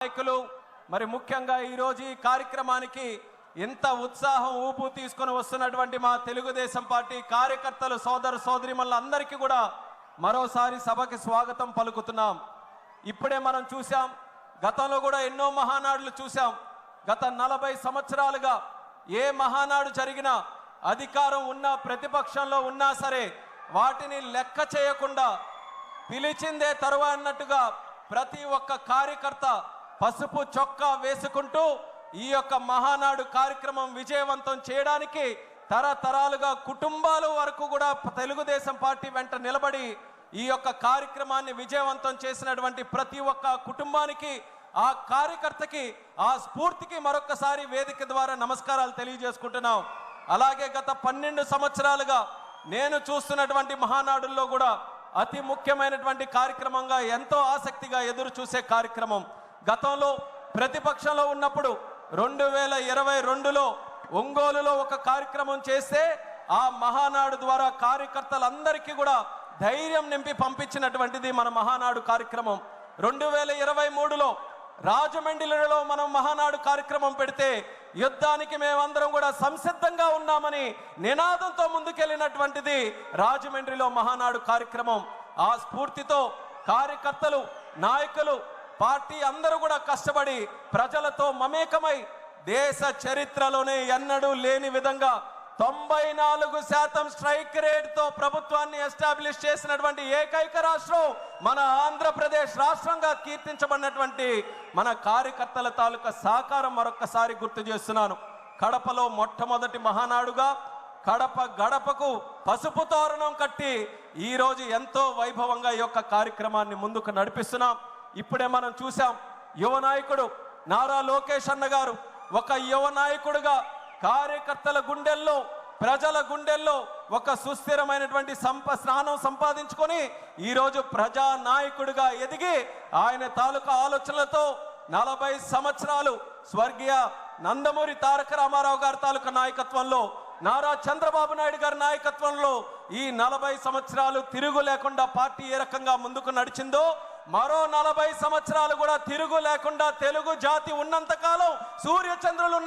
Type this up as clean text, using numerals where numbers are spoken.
నాయకులు మరి ముఖ్యంగా ఈ రోజు ఈ కార్యక్రమానికి ఎంత ఉత్సాహం ఊపు తీసుకొని వస్తున్నటువంటి మా తెలుగుదేశం పార్టీ కార్యకర్తలు సోదర సోదరీమణులందరికీ కూడా మరోసారి సభకి స్వాగతం పలుకుతున్నాం. ఇప్పుడే మనం చూసాం, గతంలో కూడా ఎన్నో మహానాడులు చూసాం. గత 40 సంవత్సరాలుగా ఏ మహానాడు జరిగినా అధికారం ఉన్నా ప్రతిపక్షంలో ఉన్నా సరే వాటిని లెక్క చేయకుండా పిలిచిందే తరువా అన్నట్టుగా ప్రతి ఒక్క కార్యకర్త పసుపు చొక్కా వేసుకుంటూ ఈ యొక్క మహానాడు కార్యక్రమం విజయవంతం చేయడానికి తరతరాలుగా కుటుంబాల వరకు కూడా తెలుగుదేశం పార్టీ వెంట నిలబడి ఈ యొక్క కార్యక్రమాన్ని విజయవంతం చేసినటువంటి ప్రతి ఒక్క కుటుంబానికి, ఆ కార్యకర్తకి, ఆ స్ఫూర్తికి మరొకసారి వేదిక ద్వారా నమస్కారాలు తెలియజేసుకుంటున్నాం. అలాగే గత 12 సంవత్సరాలుగా నేను చూస్తున్నటువంటి మహానాడుల్లో కూడా అతి ముఖ్యమైనటువంటి కార్యక్రమంగా ఎంతో ఆసక్తిగా ఎదురు చూసే కార్యక్రమం, గతంలో ప్రతిపక్షంలో ఉన్నప్పుడు 2022లో ఒంగోలులో ఒక కార్యక్రమం చేస్తే ఆ మహానాడు ద్వారా కార్యకర్తలందరికీ కూడా ధైర్యం నింపి పంపించినటువంటిది మన మహానాడు కార్యక్రమం. 2023లో రాజమండ్రిలో మనం మహానాడు కార్యక్రమం పెడితే యుద్ధానికి మేమందరం కూడా సంసిద్ధంగా ఉన్నామని నినాదంతో ముందుకెళ్ళినటువంటిది రాజమండ్రిలో మహానాడు కార్యక్రమం. ఆ స్ఫూర్తితో కార్యకర్తలు, నాయకులు, పార్టీ అందరూ కూడా కష్టపడి ప్రజలతో మమేకమై దేశ చరిత్రలోనే ఎన్నడూ లేని విధంగా 94% స్ట్రైక్ రేట్తో ప్రభుత్వాన్ని ఎస్టాబ్లిష్ చేసినటువంటి ఏకైక రాష్ట్రం మన ఆంధ్రప్రదేశ్ రాష్ట్రంగా కీర్తించబడినటువంటి మన కార్యకర్తల తాలూకా సహకారం మరొక్కసారి గుర్తు చేస్తున్నాను. కడపలో మొట్టమొదటి మహానాడుగా కడప గడపకు పసుపు తోరణం కట్టి ఈరోజు ఎంతో వైభవంగా ఈ యొక్క కార్యక్రమాన్ని ముందుకు నడిపిస్తున్నాం. ఇప్పుడే మనం చూసాం, యువ నాయకుడు నారా లోకేష్ అన్న గారు ఒక యువ నాయకుడుగా కార్యకర్తల గుండెల్లో, ప్రజల గుండెల్లో ఒక సుస్థిరమైనటువంటి స్థానం సంపాదించుకొని ఈరోజు ప్రజా నాయకుడిగా ఎదిగి ఆయన తాలూకా ఆలోచనలతో 40 సంవత్సరాలు స్వర్గీయ నందమూరి తారక రామారావు గారి తాలూకా నాయకత్వంలో, నారా చంద్రబాబు నాయుడు గారి నాయకత్వంలో ఈ 40 సంవత్సరాలు తిరుగు లేకుండా పార్టీ ఏ రకంగా ముందుకు నడిచిందో మరో 40 సంవత్సరాలు కూడా తిరుగు లేకుండా తెలుగు జాతి ఉన్నంతకాలం సూర్యచంద్రులు